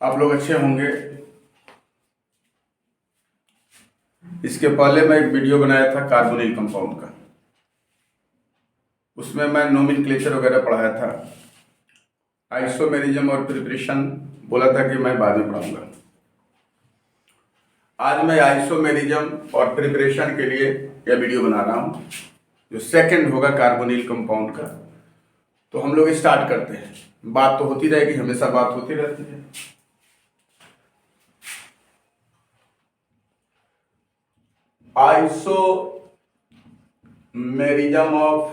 आप लोग अच्छे होंगे। इसके पहले मैं एक वीडियो बनाया था कार्बोनिल कंपाउंड का, उसमें मैं नोमेनक्लेचर वगैरह पढ़ाया था। आइसोमेरिज्म और प्रिपरेशन बोला था कि मैं बाद में पढ़ाऊंगा। आज मैं आइसोमेरिज्म और प्रिपरेशन के लिए यह वीडियो बना रहा हूं, जो सेकंड होगा कार्बोनिल कंपाउंड का। तो हम लोग स्टार्ट करते हैं। बात तो होती रहेगी, हमेशा बात होती रहती है। Isomerism of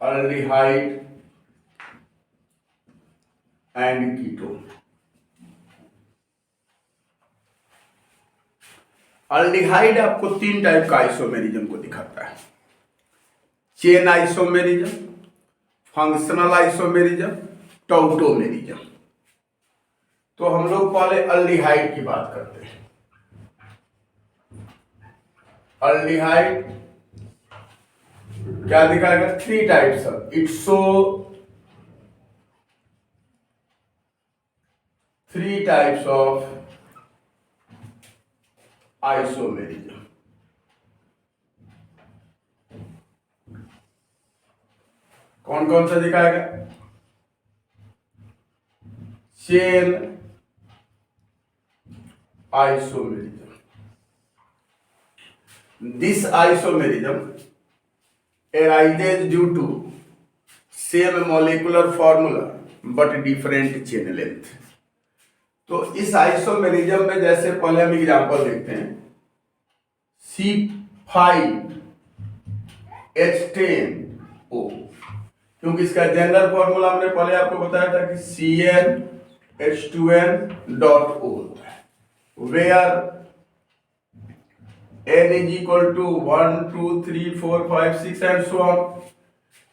aldehyde and ketone. Aldehyde आपको तीन टाइप का आइसोमेरिज्म को दिखाता है: chain isomerism, functional isomerism, tautomerism. तो हम लोग पहले अल्डिहाइड की बात करते हैं। अल्डिहाइड क्या दिखाएगा? Three types of three types of isomerism. कौन कौन सा दिखाएगा? Chain isomerism. This isomerism arises due to same molecular formula but different chain length। तो इस आइसोमेरिज्म में जैसे पहले हम एग्जांपल देखते हैं, C5H10O, क्योंकि इसका जनरल फॉर्मूला हमने पहले आपको बताया था कि CnH2n.O होता है, where N is equal to 1, 2, 3, 4, 5, 6 and so on।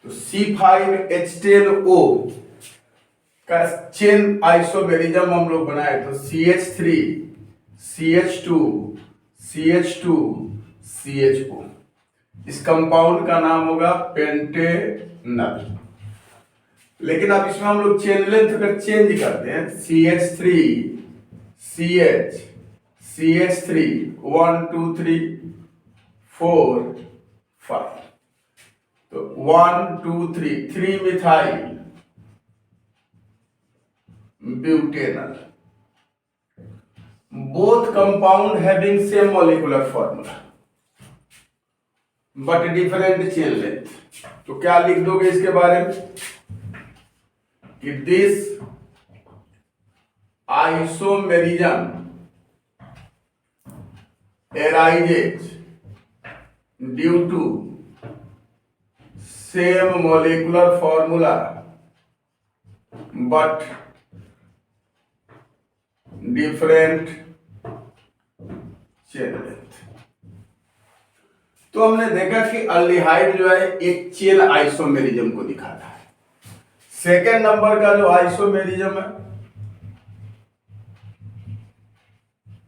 तो C5H10O का चेन आइसोमेरिज्म हम लोग बनाए तो CH3 CH2 CH2 CHO। इस कंपाउंड का नाम होगा पेंटेनल। लेकिन अब इसमें हम लोग चेन लेंथ अगर चेंज करते हैं, CH3 CH CH3 1 2 3 4 5, तो 1 2 3 3 methyl butanal. Both compound having same molecular formula but different chain length. तो क्या लिख दोगे इसके बारे में कि this isomerism arises due to same molecular formula but different chain length। तो हमने देखा कि अल्डिहाइड जो है एक चेन आइसोमेरिज्म को दिखाता है। सेकेंड नंबर का जो आइसोमेरिज्म है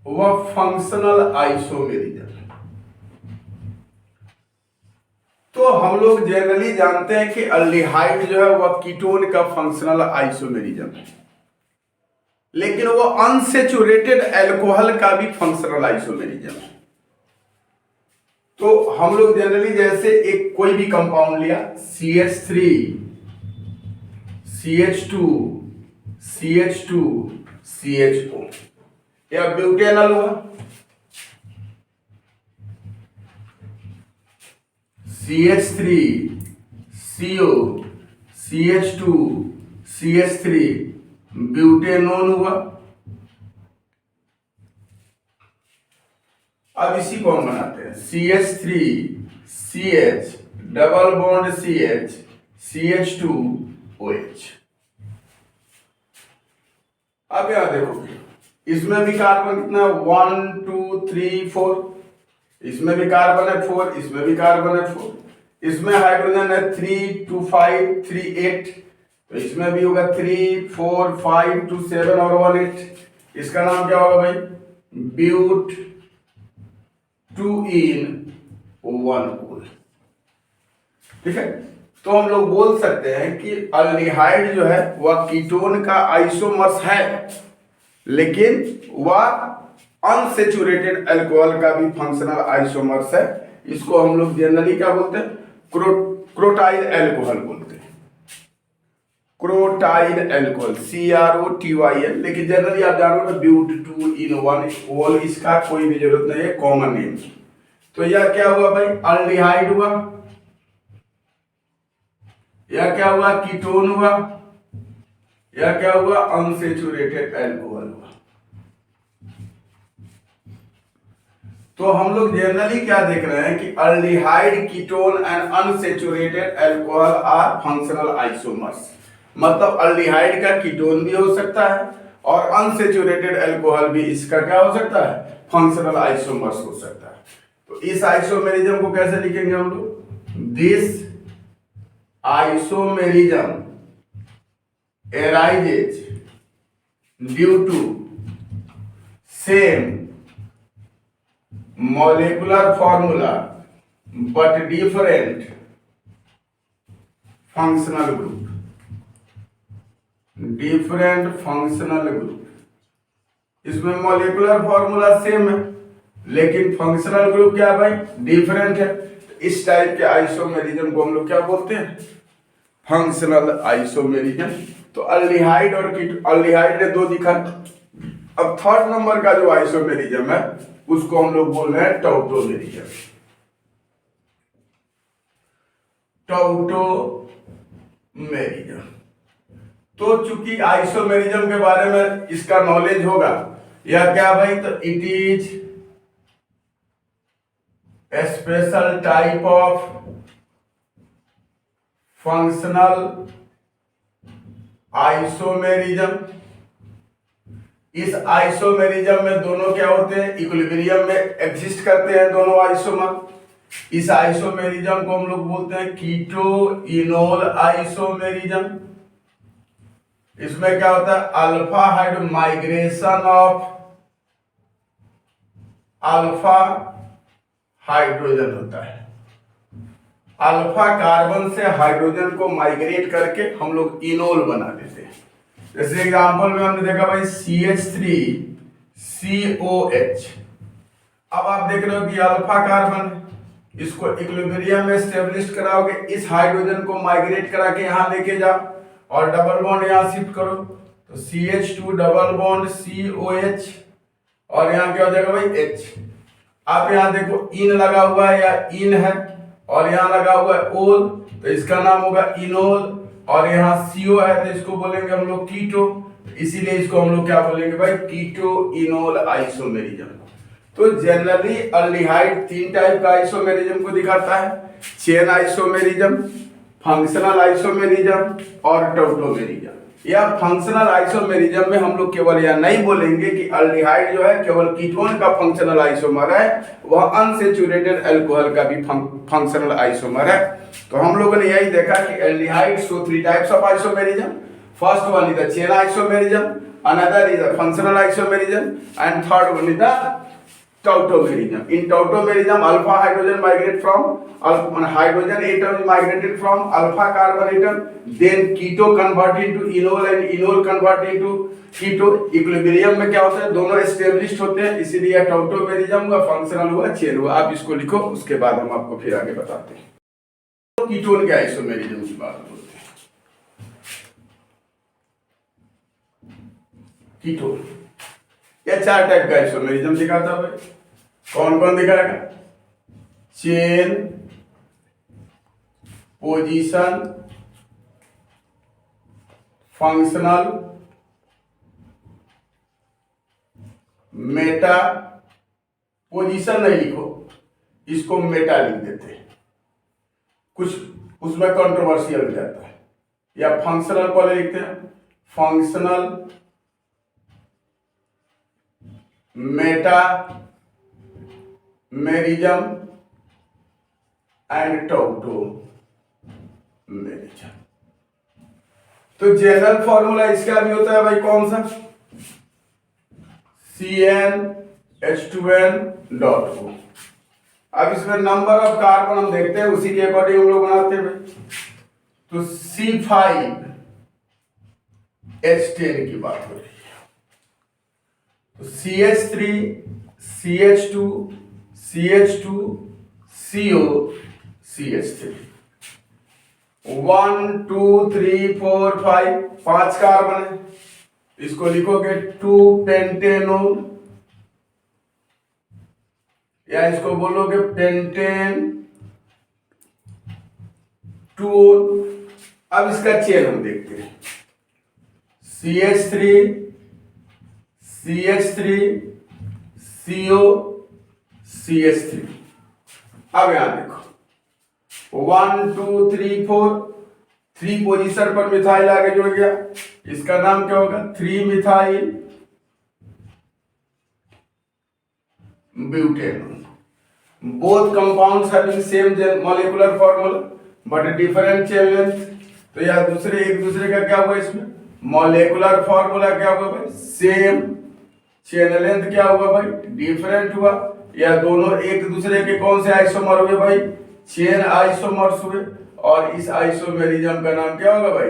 वह फंक्शनल आइसोमेरिज्म। तो हम लोग जनरली जानते हैं कि अल्डिहाइड जो है वह कीटोन का फंक्शनल आइसोमेरिज्म है, लेकिन वह अनसैचुरेटेड अल्कोहल का भी फंक्शनल आइसोमेरिज्म है। तो हम लोग जनरली जैसे एक कोई भी कंपाउंड लिया, CH3 CH2 CH2 CHO, यह ब्यूटेनल हुआ। CH3 CO CH2 CH3 butanone हुआ। अब इसी को हम बनाते हैं CH3 CH double bond CH CH2 OH। अब यहां देखोगे, इसमें भी कार्बन कितना? 1 2 3 4, इसमें भी कार्बन है 4, इसमें भी कार्बन है 4, इसमें हाइड्रोजन है 3 2 5 3 8, तो इसमें भी होगा 3 4 5 2 7 और 1 8। इसका नाम क्या होगा भाई? ब्यूट 2 in 1 ओल। ठीक है। तो हम लोग बोल सकते हैं कि अल्डिहाइड जो है वह कीटोन का आइसोमर्स है, लेकिन वह अनसेचुरेटेड अल्कोहल का भी फंक्शनल आइसोमर्स है। इसको हम लोग जनरली क्या बोलते हैं, क्रोटाइल अल्कोहल बोलते हैं, क्रोटाइल अल्कोहल, CROTYL। लेकिन जनरली आप जानो ना ब्यूट 2 in 1 ओल, इसका कोई भी जरूरत नहीं है, कॉमन नेम। तो यह क्या हुआ भाई, अल्डिहाइड हुआ, यह क्या हुआ, कीटोन हुआ, यह क्या हुआ, अनसेचुरेटेड अल्कोहल हुआ। तो हम लोग जनरली क्या देख रहे हैं कि aldehyde, ketone and unsaturated alcohol are functional isomers. मतलब अल्डिहाइड का कीटोन भी हो सकता है और अनसेचुरेटेड अल्कोहल भी इसका क्या हो सकता है, फंक्शनल आइसोमर्स हो सकता है। तो इस आइसोमेरिज्म को कैसे लिखेंगे हम लोग, this isomerism arises due to same molecular formula but different functional group, different functional group। इसमें मॉलिकुलर फॉर्मूला सेम है लेकिन फंक्शनल ग्रुप क्या है भाई, डिफरेंट है। इस टाइप के आइसोमेरिज्म को हम लोग क्या बोलते हैं, फंक्शनल आइसोमेरिज्म। तो अल्डिहाइड और अल्डिहाइड ने 2 दिखा। अब थर्ड नंबर का जो आइसोमेरिज्म है उसको हम लोग बोल रहे हैं टॉउटोमेरिज्म, टॉउटोमेरिज्म। तो चूंकि आइसोमेरिज्म के बारे में इसका नॉलेज होगा, यह क्या भाई, तो it is a special type of functional isomerism। इस आइसोमेरिज्म में दोनों क्या होते हैं, इक्विलिब्रियम में एग्जिस्ट करते हैं दोनों आइसोमर। इस आइसोमेरिज्म को हम लोग बोलते हैं कीटो इनोल आइसोमेरिज्म। इसमें क्या होता है, alpha hide migration of alpha hydrogen होता है। अल्फा कार्बन से हाइड्रोजन को माइग्रेट करके हम लोग इनोल बना देते हैं। जैसे एग्जांपल में हमने देखा भाई CH3COH। अब आप देख रहे हो कि अल्फा कार्बन, इसको इक्विलिब्रियम में एस्टेब्लिश कराओगे, इस हाइड्रोजन को माइग्रेट करा के यहाँ लेके जाओ और डबल बॉन्ड यहाँ शिफ्ट करो, तो CH2 डबल बॉन्ड COH और यहाँ क्या हो जाएगा भाई H। आप यहाँ देखो इन लगा हुआ है या इन है और यहाँ लगा हुआ है ओल, तो इसका नाम होगा इनोल। और यहाँ CO है तो इसको बोलेंगे हम लोग कीटो, इसीलिए इसको हम लोग क्या बोलेंगे भाई, कीटो इनोल आइसोमेरिज्म। तो जनरली अल्डिहाइड 3 टाइप का आइसोमेरिज्म को दिखाता है, चेन आइसोमेरिज्म, फंक्शनल आइसोमेरिज्म और टॉउटोमेरिज्म। या फंक्शनल आइसोमेरिज्म में हम लोग केवल यह नहीं बोलेंगे कि अल्डिहाइड जो है केवल कीटोन का फंक्शनल आइसोमर है, वह अनसेचुरेटेड अल्कोहल का भी फंक्शनल आइसोमर है। तो हम लोगों ने यही देखा कि aldehyde show 3 types of isomerism. First one is the chain isomerism, another is the functional isomerism and third one is the tautomerism. In tautomerism, alpha hydrogen migrate from hydrogen atom is migrated from alpha carbon atom, then keto convert into enol and enol convert into keto। Equilibrium में क्या होता है, दोनों established होते हैं, इसीलिए टॉउटोमेरिज्म हुआ, functional हुआ, चेन हुआ। आप इसको लिखो, उसके बाद हम आपको फिर आगे बताते हैं। तो कीटोन के आइसोमेरिज्म की बात बोलते हैं। कीटोन ये 4 टाइप का आइसोमेरिज्म दिखाता है भाई। कौन कौन दिखाएगा, chain, position, functional, Meta. Position नहीं लिखो, इसको मेटा लिख देते हैं, कुछ उसमें कंट्रोवर्शियल हो जाता है। या फंक्शनल पहले लिखते हैं, फंक्शनल, मेटा मेरिज्म एंड टॉउटोमेरिज्म। तो जनरल फॉर्मूला इसका भी होता है भाई कौन सा, CnH2n.O। अब इसमें नंबर ऑफ कार्बन हम देखते हैं, उसी के अकॉर्डिंग हम लोग बनाते हैं भाई। तो C5H10 की बात हो रही है। तो CH3 CH2 CH2 CO CH3 1 2 3 4 5 5 carbon है। इसको लिखोगे 2 पेंटेनोल या इसको बोलोगे पेंटेन 2। अब इसका चेन हम देखते हैं। CH3 CH3 CO CH3। अब यहां देखो 1 2 3 4 3 पोजीशन पर मिथाइल आगे जुड़ गया। इसका नाम क्या होगा? 3 methyl butanol. Both compounds having same molecular formula but different chain length. तो या दूसरे एक दूसरे का क्या हुआ? इसमें मॉलिक्यूलर फॉर्मूला क्या हुआ भाई? सेम। चेन लेंथ क्या हुआ भाई? डिफरेंट हुआ। या दोनों एक दूसरे के कौन से आइसोमर हुए भाई? चेन आइसोमर्स हुए। और इस आइसोमेरिज्म का नाम क्या होगा भाई?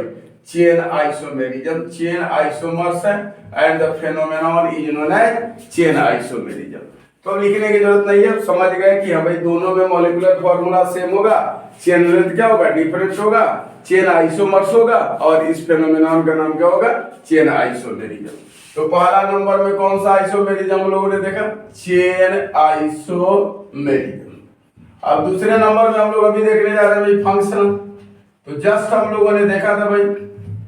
Chain isomerism. चेन आइसोमर्स है and the phenomenon is known as chain isomerism. तो लिखने की जरूरत नहीं है, समझ गए कि हाँ भाई दोनों में मॉलिक्यूलर फॉर्मूला सेम होगा, चेन लेंथ क्या होगा? डिफरेंट होगा, चेन आइसोमर्स होगा और इस फेनोमेनन का नाम क्या होगा? Chain isomerism. तो पहला नंबर में कौन सा आइसोमेरिज्म हम लोगों ने देखा? Chain isomerism. अब दूसरे नंबर में हम लोग अभी देखने जा रहे हैं भाई फंक्शनल। तो जस्ट हम लोगों ने देखा था भाई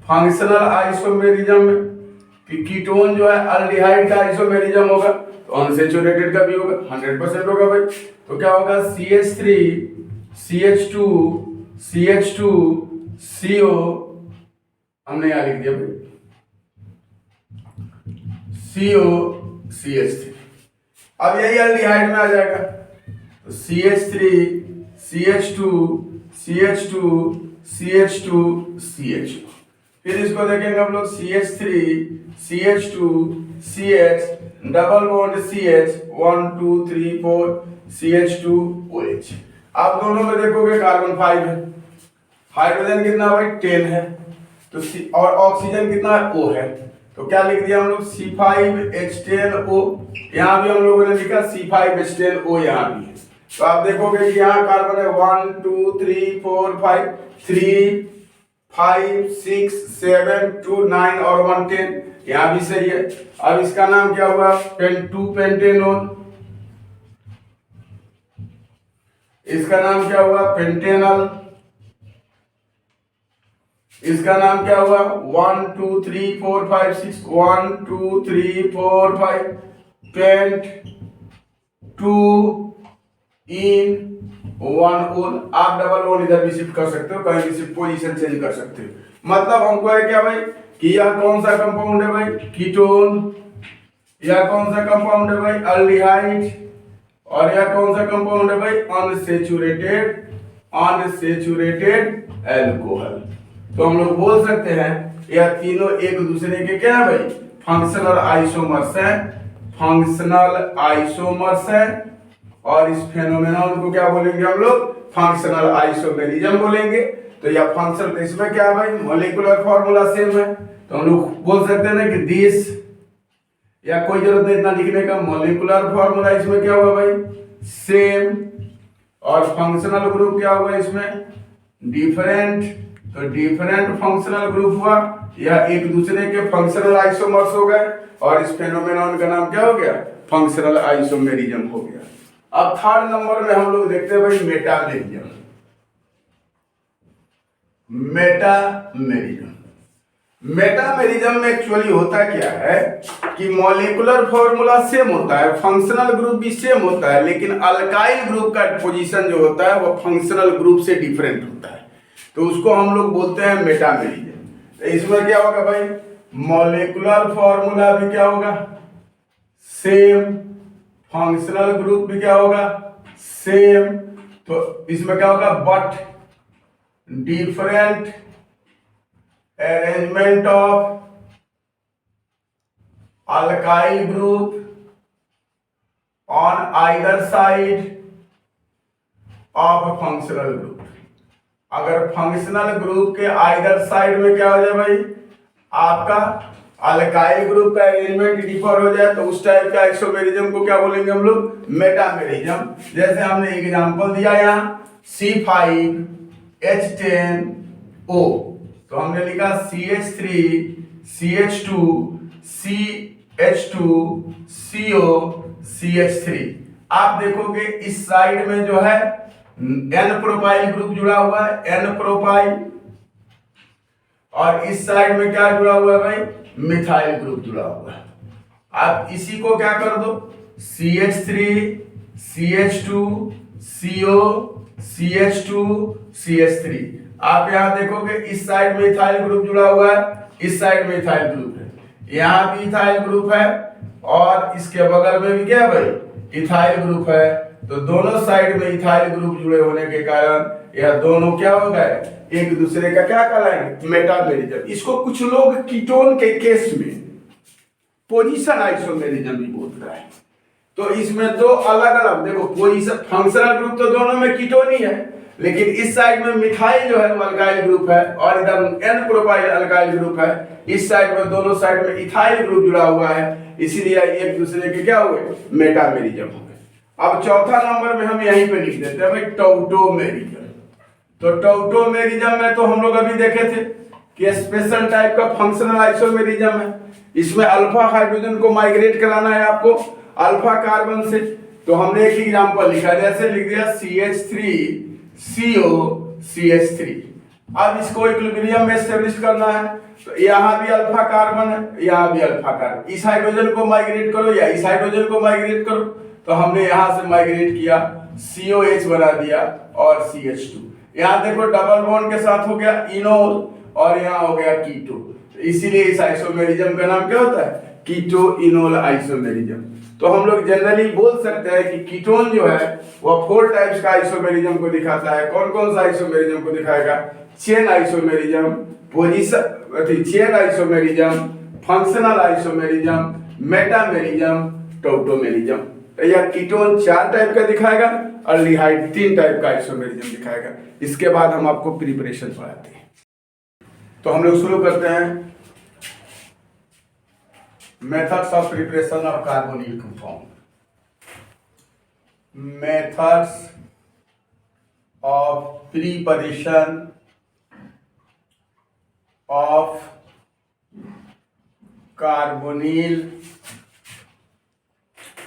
फंक्शनल आइसोमेरिज्म में कि कीटोन जो है अल्डिहाइड का आइसोमेरिज्म होगा तो अनसैचुरेटेड का भी होगा, 100% होगा भाई। तो क्या होगा? CH3 CH2 CH2 CO हमने यहां लिख दिया भाई CO CH3। अब यही अल्डिहाइड में आ जाएगा तो CH3 CH2 CH2 CH2 CH2। फिर इसको देखेंगे हम लोग CH3 CH2 CH double bond CH 1 2 3 4 CH2 OH। आप दोनों में देखोगे कार्बन 5 है, हाइड्रोजन कितना भाई? 10 है। तो और ऑक्सीजन कितना है? O है। तो क्या लिख दिया हम लोग? C5H10O। यहां भी हम लोगों ने लिखा C5H10O, यहां भी है। तो आप देखोगे कि यहाँ कार्बन है 1 2 3 4 5 3 5 6 7 2 9 और 1 10, यहाँ भी सही है। अब इसका नाम क्या हुआ? 2 पेंटेनोल। इसका नाम क्या हुआ? पेंटेनल। इसका नाम क्या हुआ? 1 2 3 4 5 6 1 2 3 4 5 पेंट 2 इन 1 ओन। आप डबल ओन इधर भी शिफ्ट कर सकते हो, कहीं भी शिफ्ट पोजीशन चेंज कर सकते हो। मतलब हमको है क्या भाई कि यह कौन सा कंपाउंड है भाई? कीटोन। यह कौन सा कंपाउंड है भाई? अल्डिहाइड। और यह कौन सा कंपाउंड है भाई? Unsaturated alcohol. तो हम लोग बोल सकते हैं यह तीनों एक दूसरे के क्या है भाई? फंक्शनल आइसोमर्स हैं। फंक्शनल आइसोमर्स हैं। और इस फेनोमेनन को क्या बोलेंगे हम लोग? फंक्शनल आइसोमेरिज्म बोलेंगे। तो यह फंक्शनल, इसमें क्या है भाई? मॉलिक्यूलर फॉर्मूला सेम है। तो हम लोग बोल सकते हैं ना कि दिस, या कोई जरूरत नहीं इतना लिखने का, मॉलिक्यूलर फॉर्मूला इसमें क्या होगा भाई? सेम। और फंक्शनल ग्रुप क्या होगा इसमें? डिफरेंट। तो डिफरेंट फंक्शनल ग्रुप हुआ, यह एक दूसरे के फंक्शनल आइसोमर्स हो गए और इस फेनोमेनन का नाम क्या हो गया? फंक्शनल आइसोमेरिज्म हो गया। अब थर्ड नंबर में हम लोग देखते हैं भाई मेटामेरिज्म। मेटामेरिज्म में एक्चुअली होता क्या है कि मॉलिक्यूलर फॉर्मूला सेम होता है, फंक्शनल ग्रुप भी सेम होता है, लेकिन अल्काइल ग्रुप का पोजीशन जो होता है वो फंक्शनल ग्रुप से डिफरेंट होता है। तो उसको हम लोग बोलते हैं मेटामेरिज्म। तो इसमें क्या होगा भाई? मॉलिक्यूलर फॉर्मूला भी क्या होगा? सेम। फंक्शनल ग्रुप भी क्या होगा? सेम। तो इसमें क्या होगा? But different arrangement of alkyl group on either side of functional group. अगर फंक्शनल ग्रुप के आइदर साइड में क्या हो जाए भाई, आपका अल्काइल ग्रुप का एलिमेंट डिफर हो जाए तो उस टाइप के आइसोमेरिज्म को क्या बोलेंगे हम लोग, मेटामेरिज्म। जैसे हमने एग्जांपल दिया यहाँ C5H10O, तो हमने लिखा CH3 CH2 CH2 CO CH3। आप देखोगे इस साइड में जो है N प्रोपाइल ग्रुप जुड़ा हुआ है, N प्रोपाइल, और इस साइड में क्या जुड़ा हुआ है भाई, मिथाइल ग्रुप जुड़ा हुआ है। आप इसी को क्या कर दो, CH3 CH2 CO CH2 CH3। आप यहां देखोगे इस साइड में इथाइल ग्रुप जुड़ा हुआ है, इस साइड में इथाइल ग्रुप है, यहां भी इथाइल ग्रुप है, और इसके बगल में भी क्या भाई, इथाइल ग्रुप है। तो दोनों साइड में इथाइल ग्रुप जुड़े होने के कारण यह दोनों क्या हो गए, एक दूसरे का क्या कहलाएंगे, मेटामेरिज्म। इसको कुछ लोग कीटोन के केस में पोजीशन आइसोमेरिज्म भी बोल रहा है। तो इसमें दो अलग अलग देखो पोजीशन, फंक्शनल ग्रुप तो दोनों में कीटोन ही है, लेकिन इस साइड में मिथाइल जो है वो अल्काइल ग्रुप है, और इधर एन प्रोपाइल अल्काइल ग्रुप है। इस साइड में दोनों साइड में इथाइल ग्रुप जुड़ा हुआ है, इसीलिए एक दूसरे के क्या हुए, मेटामेरिज्म हो गए। अब चौथा नंबर में हम यहीं पे लिख देते हैं भाई टॉउटोमेरिज्म। तो टॉउटोमेरिज्म में तो हम लोग अभी देखे थे कि स्पेशल टाइप का फंक्शनल आइसोमेरिज्म है। इसमें अल्फा हाइड्रोजन को माइग्रेट कराना है आपको अल्फा कार्बन से। तो हमने एक एग्जांपल लिखा, जैसे लिख दिया CH3 CO CH3। अब इसको इक्विलिब्रियम में एस्टेब्लिश करना है, तो यहाँ भी अल्फा कार्बन है, यहाँ भी अल्फा कार्बन, इस हाइड्रोजन को माइग्रेट करो या इस हाइड्रोजन को माइग्रेट करो। तो हमने यहाँ से माइग्रेट किया, COH बना दिया और CH2। यहाँ देखो डबल बॉन्ड के साथ हो गया इनोल, और यहाँ हो गया कीटो। इसीलिए इस आइसोमेरिज्म का नाम क्या होता है, कीटो इनोल आइसोमेरिज्म। तो हम लोग जनरली बोल सकते हैं कि कीटोन जो है वह 4 टाइप्स का आइसोमेरिज्म को दिखाता है। कौन कौन सा आइसोमेरिज्म को दिखाएगा, chain isomerism, position chain isomerism, functional isomerism, metamerism, tautomerism. तो यह कीटोन 4 टाइप का दिखाएगा, अल्डिहाइड 3 टाइप का आइसोमेरिज्म दिखाएगा। इसके बाद हम आपको प्रिपरेशन पढ़ाते हैं। तो हम लोग शुरू करते हैं methods of preparation of carbonyl compound. Methods of preparation of carbonyl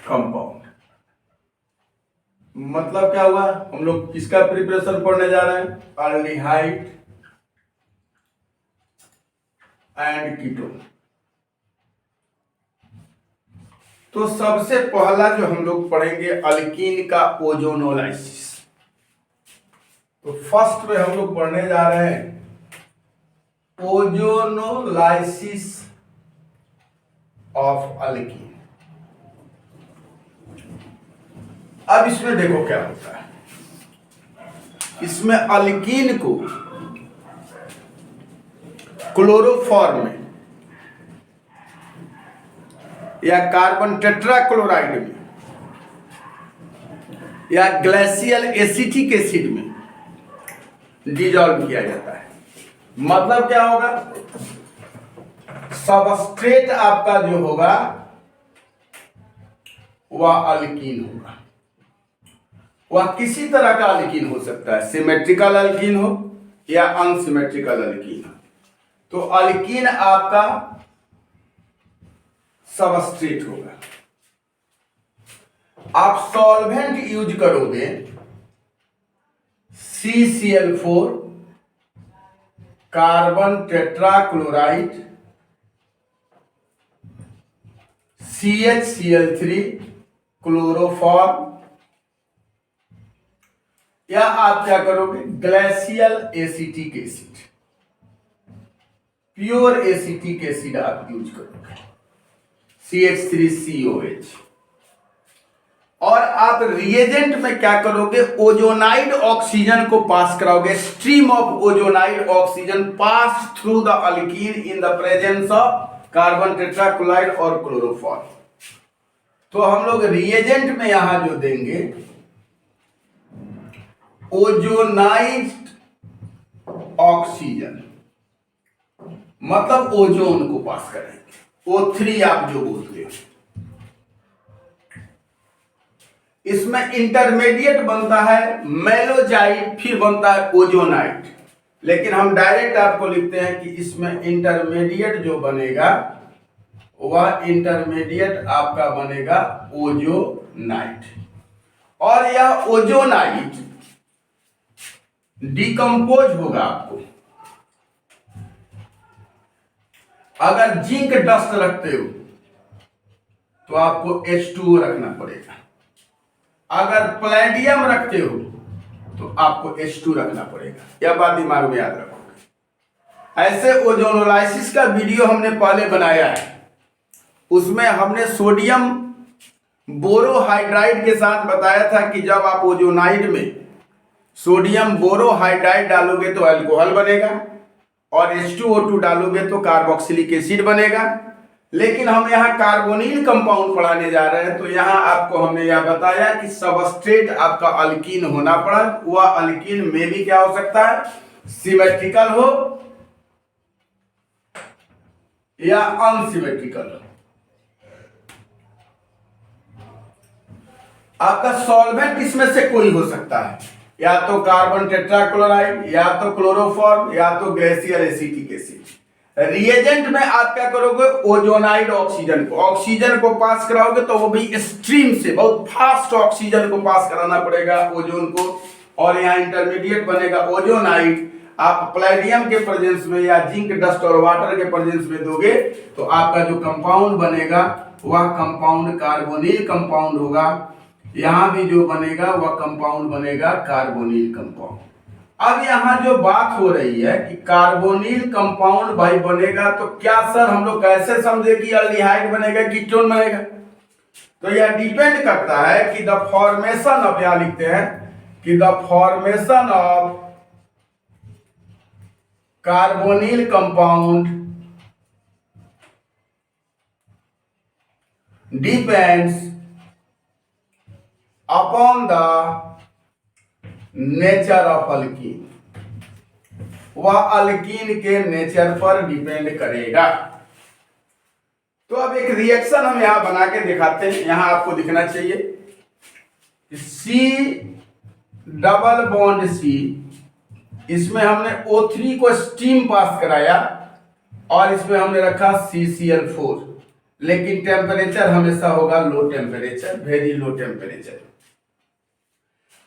compound. मतलब क्या हुआ, हम लोग किसका प्रिपरेशन पढ़ने जा रहे हैं, अल्डिहाइड एंड कीटोन। तो सबसे पहला जो हम लोग पढ़ेंगे अल्कीन का ओजोनोलाइसिस। तो फर्स्ट में हम लोग पढ़ने जा रहे हैं ओजोनोलाइसिस ऑफ अल्कीन। अब इसमें देखो क्या होता है, इसमें अल्कीन को क्लोरोफॉर्म में या कार्बन टेट्राक्लोराइड में या ग्लेशियल एसिटिक एसिड में डिसॉल्व किया जाता है। मतलब क्या होगा, सबस्ट्रेट आपका जो होगा वह अल्कीन होगा। वह किसी तरह का अल्कीन हो सकता है, सिमेट्रिकल अल्कीन हो या अनसिमेट्रिकल अल्कीन हो। तो अल्कीन आपका सबस्ट्रेट होगा। आप सॉल्वेंट यूज करोगे CCl4 carbon tetrachloride, CHCl3 chloroform, या आप क्या करोगे glacial acetic acid, pure acetic acid आप यूज करोगे CH3COH। और आप रिएजेंट में क्या करोगे, ओजोनाइड ऑक्सीजन को पास कराओगे। Stream of ozonide oxygen pass through the alkyne in the presence of carbon tetrachloride और क्लोरोफॉर्म। तो हम लोग रिएजेंट में यहां जो देंगे ओजोनाइज्ड ऑक्सीजन, मतलब ओजोन को पास करेंगे। O3 आप जो बोलते हो, इसमें इंटरमीडिएट बनता है मेलोजाइट, फिर बनता है ओजोनाइट। लेकिन हम डायरेक्ट आपको लिखते हैं कि इसमें इंटरमीडिएट जो बनेगा वह इंटरमीडिएट आपका बनेगा ओजोनाइट। और यह ओजोनाइट डिकम्पोज होगा आपको। अगर जिंक डस्ट रखते हो तो आपको H2O रखना पड़ेगा। अगर प्लेडियम रखते हो तो आपको H2 रखना पड़ेगा। यह बात दिमाग में याद रखोगे। ऐसे ओजोनोलाइसिस का वीडियो हमने पहले बनाया है, उसमें हमने सोडियम बोरोहाइड्राइड के साथ बताया था कि जब आप ओजोनाइड में सोडियम बोरोहाइड्राइड डालोगे तो अल्कोहल बनेगा और H2O2 डालोगे तो कार्बोक्सिलिक एसिड बनेगा। लेकिन हम यहाँ कार्बोनिल कंपाउंड पढ़ाने जा रहे हैं, तो यहाँ आपको हमने यह बताया कि सबस्ट्रेट आपका अल्कीन होना पड़ा। वह अल्कीन में भी क्या हो सकता है, सिमेट्रिकल हो या अनसिमेट्रिकल हो। आपका सॉल्वेंट इसमें से कोई हो सकता है, या तो कार्बन टेट्राक्लोराइड, या तो क्लोरोफॉर्म, या तो ग्लेशियर एसिटिक एसिड। रिएजेंट में आप क्या करोगे, ओजोनाइड ऑक्सीजन को पास कराओगे, तो वो भी स्ट्रीम से बहुत फास्ट ऑक्सीजन को पास कराना पड़ेगा ओजोन को, और यहाँ इंटरमीडिएट बनेगा ओजोनाइड। आप प्लेडियम के प्रेजेंस में या जिंक डस्ट और वाटर के प्रेजेंस में दोगे तो आपका जो कंपाउंड बनेगा वह कंपाउंड कार्बोनिल कंपाउंड होगा। यहां भी जो बनेगा वह कंपाउंड बनेगा कार्बोनिल कंपाउंड। अब यहां जो बात हो रही है कि कार्बोनिल कंपाउंड भाई बनेगा, तो क्या सर हम लोग कैसे समझे कि अल्डिहाइड बनेगा कि कीटोन बनेगा? तो यह डिपेंड करता है कि द फॉर्मेशन ऑफ, यहां लिखते हैं कि the formation of carbonyl compound depends upon the nature of alkyne. वह अल्कीन के नेचर पर डिपेंड करेगा। तो अब एक रिएक्शन हम यहां बना के दिखाते हैं। यहां आपको दिखना चाहिए C डबल बॉन्ड C, इसमें हमने O3 को स्टीम पास कराया और इसमें हमने रखा CCl4, लेकिन टेम्परेचर हमेशा होगा low temperature, very low temperature.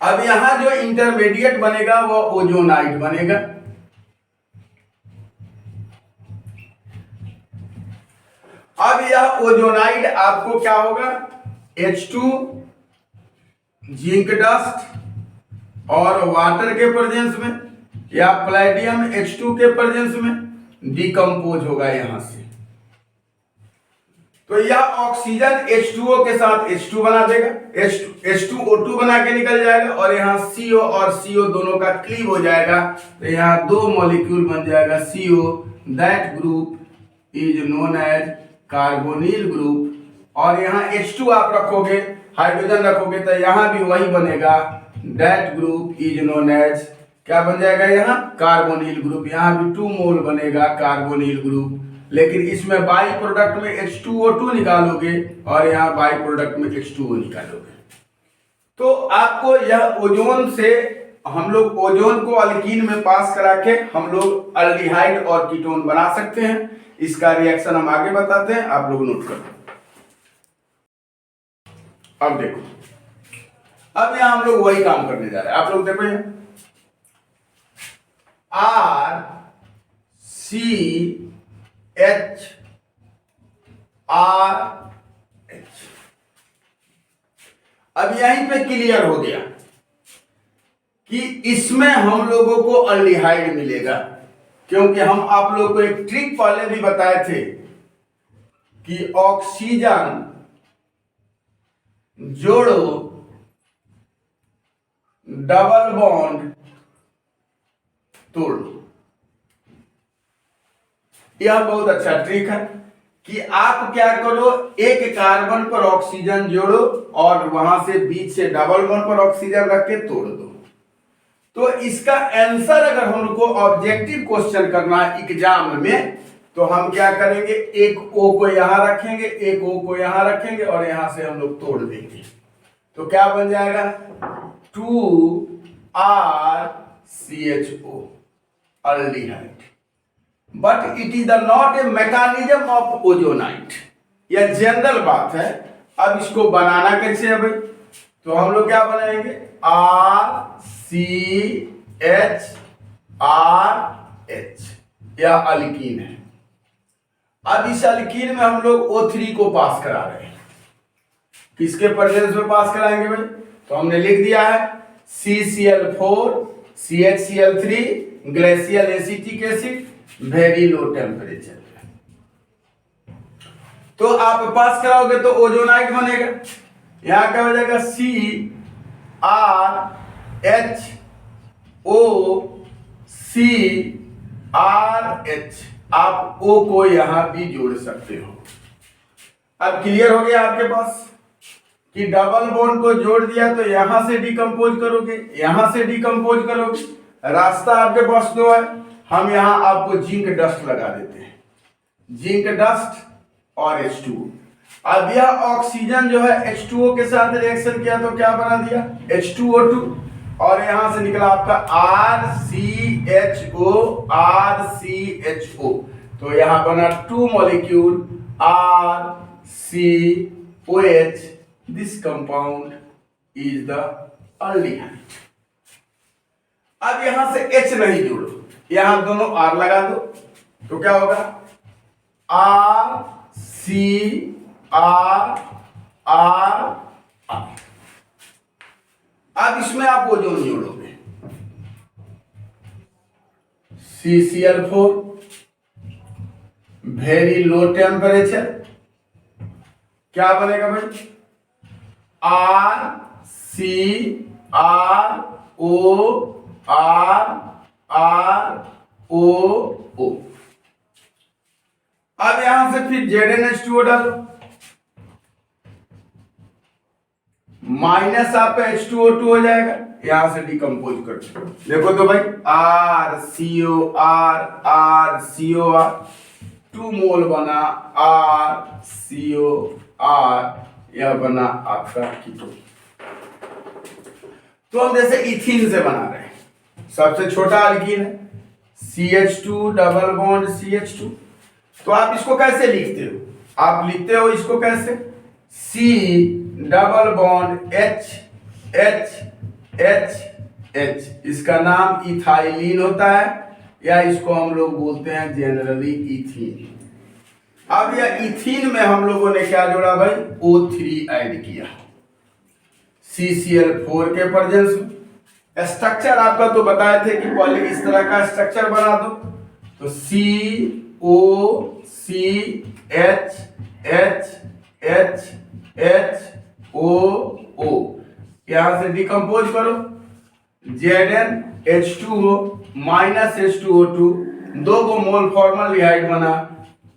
अब यहां जो इंटरमीडिएट बनेगा वो ओजोनाइड बनेगा। अब यह ओजोनाइड आपको क्या होगा, H2 जिंक डस्ट और वाटर के प्रेजेंस में या प्लेडियम H2 के प्रेजेंस में डिकम्पोज होगा यहां से। तो यह ऑक्सीजन H2O के साथ H2 बना देगा, H2O2 बना के निकल जाएगा और यहाँ CO और CO दोनों का क्लीव हो जाएगा। तो यहाँ दो मॉलिक्यूल बन जाएगा CO, that group is known as carbonyl group. और यहाँ H2 आप रखोगे, हाइड्रोजन रखोगे तो यहाँ भी वही बनेगा, that group is known as, क्या बन जाएगा यहाँ, कार्बोनिल ग्रुप। यहाँ भी 2 मोल बनेगा कार्बोनिल ग्रुप। लेकिन इसमें बाई प्रोडक्ट में H2O2 निकालोगे और यहाँ बाई प्रोडक्ट में H2O निकालोगे। तो आपको यह ओजोन से, हम लोग ओजोन को अल्कीन में पास करा के हम लोग अल्डिहाइड और कीटोन बना सकते हैं। इसका रिएक्शन हम आगे बताते हैं, आप लोग नोट कर लो। अब देखो, अब यहां हम लोग वही काम करने जा रहे हैं। आप लोग देखो यहाँ RCHRH, अब यहीं पे क्लियर हो गया कि इसमें हम लोगों को अल्डिहाइड मिलेगा, क्योंकि हम आप लोगों को एक ट्रिक पहले भी बताए थे कि ऑक्सीजन जोड़ो डबल बॉन्ड तोड़ो। यह बहुत अच्छा ट्रिक है कि आप क्या करो, एक कार्बन पर ऑक्सीजन जोड़ो और वहां से बीच से डबल बॉन्ड पर ऑक्सीजन रख के तोड़ दो। तो इसका आंसर अगर हमको ऑब्जेक्टिव क्वेश्चन करना है एग्जाम में, तो हम क्या करेंगे, एक ओ को यहां रखेंगे, एक ओ को यहां रखेंगे और यहां से हम लोग तोड़ देंगे। तो क्या बन जाएगा, 2RCHO aldehyde. But it is the not a mechanism of ozonide. यह जनरल बात है। अब इसको बनाना कैसे है भाई, तो हम लोग क्या बनाएंगे, RCHRH, यह अल्कीन है। अब इस अल्कीन में हम लोग O3 को पास करा रहे हैं। किसके प्रेजेंस में पास कराएंगे भाई, तो हमने लिख दिया है CCl4 CHCl3 glacial acetic acid, very low temperature. तो आप पास कराओगे तो ओजोनाइट बनेगा। यहां क्या हो जाएगा, CRHOCRH। आप O को यहां भी जोड़ सकते हो। अब क्लियर हो गया आपके पास कि डबल बॉन्ड को जोड़ दिया तो यहां से डिकम्पोज करोगे, यहां से डिकम्पोज करोगे। रास्ता आपके पास दो है। हम यहां आपको जिंक डस्ट लगा देते हैं, जिंक डस्ट और H2O। अब यह ऑक्सीजन जो है H2O के साथ रिएक्शन किया तो क्या बना दिया, H2O2, और यहां से निकला आपका RCHO। तो यहां बना 2 molecule RCOH। This compound is the aldehyde. अब यहां से H नहीं जोड़ो, यहां दोनों R लगा दो तो क्या होगा, RCR। अब इसमें आप ओजोन जोड़ोगे, CCl4 वेरी लो टेम्परेचर, क्या बनेगा भाई, RCRO। अब यहां से फिर ZnH2O डालो, माइनस आपका H2O2 हो जाएगा। यहां से डिकम्पोज कर देखो तो भाई, RCOR 2 मोल बना RCOR, यह बना आपका कीटोन। तो हम जैसे इथीन से बना रहे हैं, सबसे छोटा अल्कीन है CH2 डबल बॉन्ड CH2। तो आप इसको कैसे लिखते हो, आप लिखते हो इसको कैसे, C डबल बॉन्ड H। इसका नाम इथाइलिन होता है, या इसको हम लोग बोलते हैं जनरली इथीन। अब यह इथीन में हम लोगों ने क्या जोड़ा भाई, O3 ऐड किया CCl4 के प्रेजेंस में। स्ट्रक्चर आपका तो बताए थे कि पहले इस तरह का स्ट्रक्चर बना दो, तो COCHHHOO, यहां से डिकम्पोज करो, ZnH2O माइनस H2O2, 2 को मोल फॉर्मल्डिहाइड बना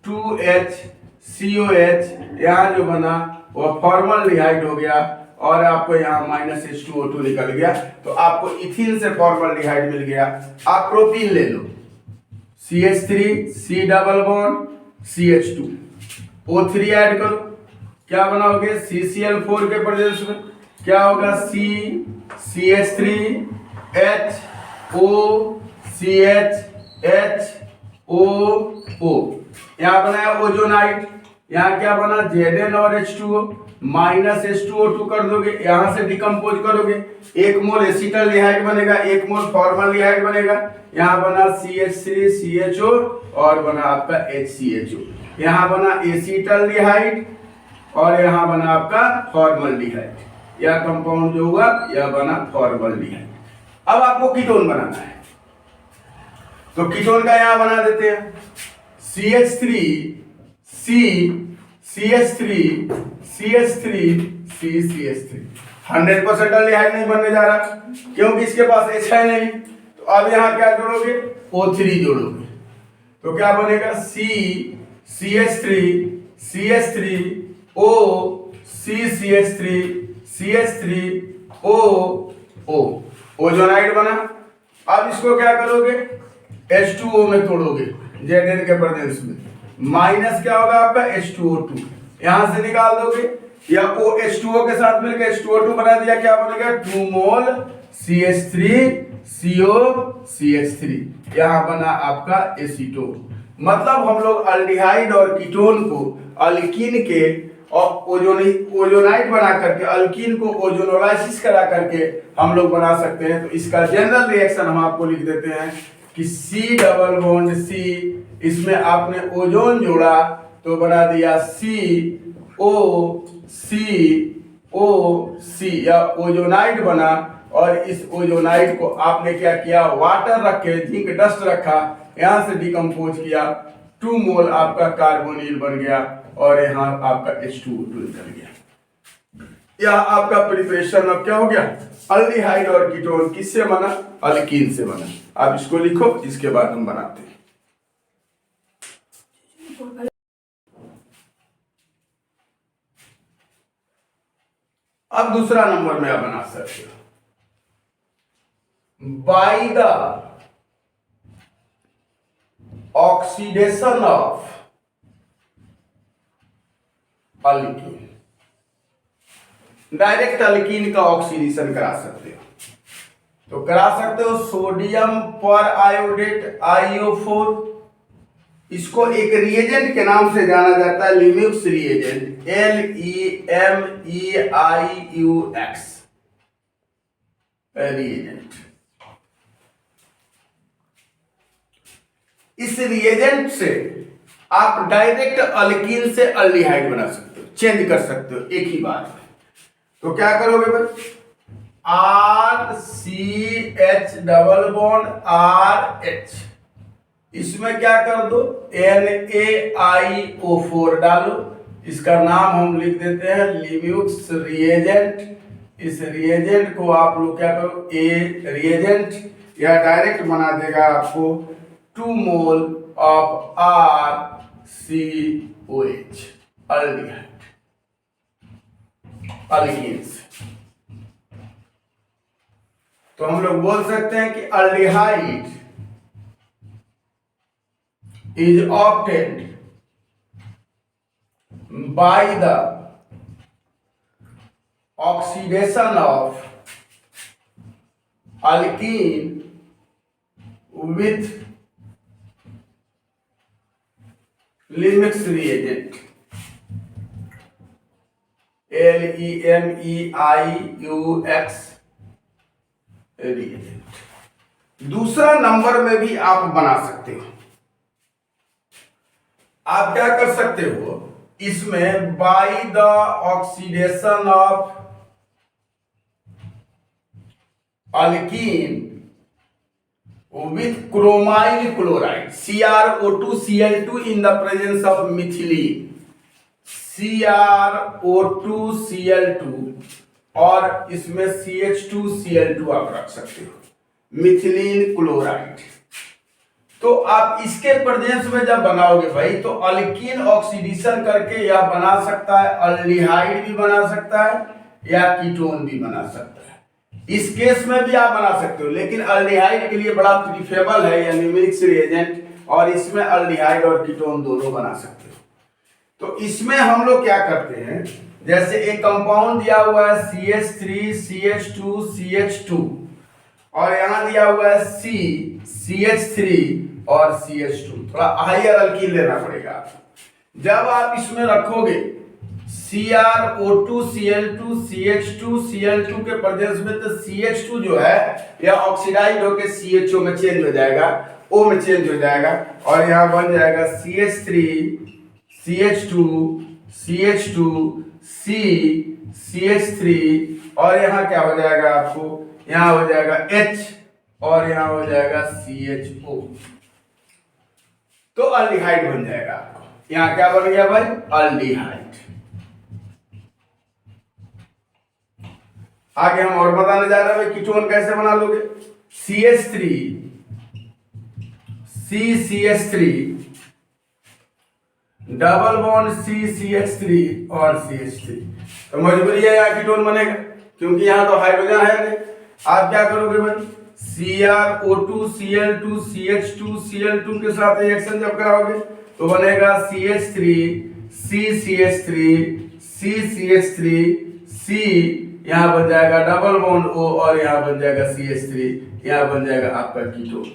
2HCOH, यहां जो बना वो फॉर्मल्डिहाइड हो गया, और आपको यहाँ माइनस H2O2 निकल गया। तो आपको इथीन से फॉर्मल्डिहाइड मिल गया। आप प्रोपीन ले लो, CH3 C double bond CH2 O3 add करो, क्या बनाओगे, CCl4 के प्रेजेंस में क्या होगा, CCH3HOCHHOO, यहाँ बनाया ओजोनाइट। यहाँ क्या बना, Zn और H2O माइनस H2O2 कर दोगे, यहां से डिकम्पोज करोगे, 1 मोल एसिटल्डिहाइड बनेगा, 1 मोल फॉर्मल्डिहाइड बनेगा। यहां बना CH3CHO और बना आपका HCHO। यहां बना एसिटल्डिहाइड और यहां बना आपका फॉर्मल्डिहाइड। यह कंपाउंड जो हुआ यह बना फॉर्मल्डिहाइड। अब आपको कीटोन बनाना है, तो कीटोन का यहां बना देते हैं CH3 100% अल्डिहाइड नहीं बनने जा रहा क्योंकि इसके पास H है नहीं। तो अब यहां क्या जोड़ोगे, O3 जोड़ोगे, तो क्या बनेगा, CH3O CCH3O ओजोनाइड बना। अब इसको क्या करोगे, H2O में तोड़ोगे Zn के प्रेजेंस में, माइनस क्या होगा आपका H2O2, यहां से निकाल दोगे, या O H2O के साथ मिलकर H2O2 बना दिया, क्या बनेगा 2 मोल CH3CO CH3, यहां बना आपका एसीटोन। मतलब हम लोग अल्डिहाइड और कीटोन को अल्कीन के और ओजोनाइट बना करके, अल्कीन को ओजोनोलाइसिस करा करके हम लोग बना सकते हैं। तो इसका जनरल रिएक्शन हम आपको लिख देते हैं कि C डबल बॉन्ड C, इसमें आपने ओजोन जोड़ा तो बना दिया COCOC, या ओजोनाइट बना, और इस ओजोनाइट को आपने क्या किया, वाटर रख के जिंक डस्ट रखा, यहां से डिकम्पोज किया, 2 मोल आपका कार्बोनिल बन गया, और यहाँ आपका H2O2 निकल गया। यह आपका प्रिपरेशन अब क्या हो गया, अल्डिहाइड और कीटोन किससे बना, अल्कीन से बना। आप इसको लिखो, इसके बाद हम बनाते हैं। अब दूसरा नंबर में आप बना सकते हो, by the oxidation of alkyne. Direct alkyne का ऑक्सीडेशन करा सकते हो, तो करा सकते हो सोडियम पर आयोडेट IO4, इसको एक रिएजेंट के नाम से जाना जाता है, लिम्यूक्स रिएजेंट, LEMEIUX रिएजेंट। इस रिएजेंट से आप डायरेक्ट अल्कीन से अल्डिहाइड बना सकते हो, चेंज कर सकते हो एक ही बार में। तो क्या करोगे भाई, RCH डबल बॉन्ड RH, इसमें क्या कर दो NaIO4 डालो, इसका नाम हम लिख देते हैं लिम्यूक्स रिएजेंट। इस रिएजेंट को आप लोग क्या करो, ए रिएजेंट, या डायरेक्ट बना देगा आपको 2 mole of RCOH, aldehyde, alkenes. तो हम लोग बोल सकते हैं कि aldehyde is obtained by the oxidation of alkene with Limix reagent, LEMEIUX reagent। दूसरा नंबर में भी आप बना सकते हो। आप क्या कर सकते हो, इसमें by the oxidation of alkyne with chromyl chloride CrO2Cl2 in the presence of methylene, CrO2Cl2, और इसमें CH2Cl2 आप रख सकते हो, मिथिलीन क्लोराइड। तो आप इसके प्रेजेंस में जब बनाओगे भाई, तो अल्कीन ऑक्सीडेशन करके या बना सकता है, अल्डिहाइड भी बना सकता है, या कीटोन भी बना सकता है। इस केस में भी आप बना सकते हो, लेकिन अल्डिहाइड के लिए बड़ा प्रीफरेबल है या लिमिक्स रिएजेंट, और इसमें अल्डिहाइड और कीटोन दोनों बना सकते हो। तो इसमें हम लोग क्या करते हैं, जैसे एक कंपाउंड दिया हुआ है CH3CH2CH2, और यहां दिया हुआ है CH3 और CH2, थोड़ा हायर अल्कीन लेना पड़ेगा आपको। जब आप इसमें रखोगे CrO2Cl2CH2Cl2 के प्रेजेंस में, तो CH2 जो है यह ऑक्सीडाइज होकर CHO में चेंज हो जाएगा, O में चेंज हो जाएगा, और यहां बन जाएगा CH3 CH2 CH2 C CH3, और यहां क्या हो जाएगा आपको, यहां हो जाएगा H, और यहां हो जाएगा CHO, तो अल्डिहाइड बन जाएगा आपको। यहां क्या बन गया भाई, अल्डिहाइड। आगे हम और बताने जा रहे हैं कीटोन कैसे बना लोगे, CH3 CCH3 double bond CCH3 और CH3, तो मजबूरी है यहाँ कीटोन बनेगा, क्योंकि यहाँ तो हाइड्रोजन है नहीं। आप क्या करोगे भाई, CrO2 Cl2 CH2 Cl2 के साथ रिएक्शन जब कराओगे तो बनेगा CH3 CCH3 CCH3 C, यहाँ बन जाएगा डबल बॉन्ड O और यहाँ बन जाएगा CH3, यहाँ बन जाएगा आपका कीटोन।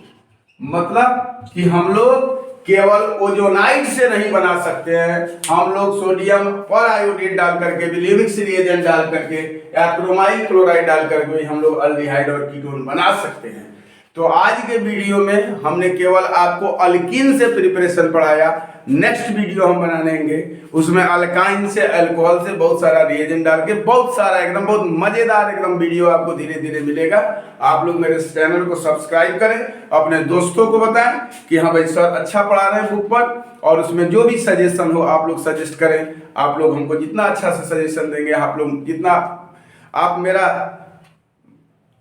मतलब कि हम लोग केवल ओजोनाइड से नहीं बना सकते हैं, हम लोग सोडियम और आयोडीन डाल करके भी, लिमिक्स रिएजेंट डाल करके या क्रोमाइल क्लोराइड डाल करके भी हम लोग अल्डिहाइड और कीटोन बना सकते हैं। तो आज के वीडियो में हमने केवल आपको अल्कीन से प्रिपरेशन पढ़ाया। नेक्स्ट वीडियो हम बनाएंगे उसमें अल्काइन से, अल्कोहल से बहुत सारा रिएजेंट डाल के, बहुत सारा एकदम बहुत मजेदार एकदम वीडियो आपको धीरे धीरे मिलेगा। आप लोग मेरे चैनल को सब्सक्राइब करें, अपने दोस्तों को बताएं कि हाँ भाई सर अच्छा पढ़ा रहे हैं बुक पर, और उसमें जो भी सजेशन हो आप लोग सजेस्ट करें। आप लोग हमको जितना अच्छा से सजेशन देंगे, आप लोग जितना आप मेरा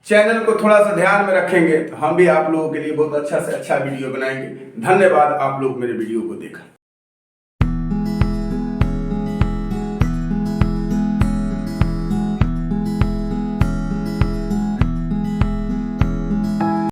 चैनल को थोड़ा सा ध्यान में रखेंगे तो हम भी आप लोगों के लिए बहुत अच्छा से अच्छा वीडियो बनाएंगे। धन्यवाद, आप लोग मेरे वीडियो को देखा।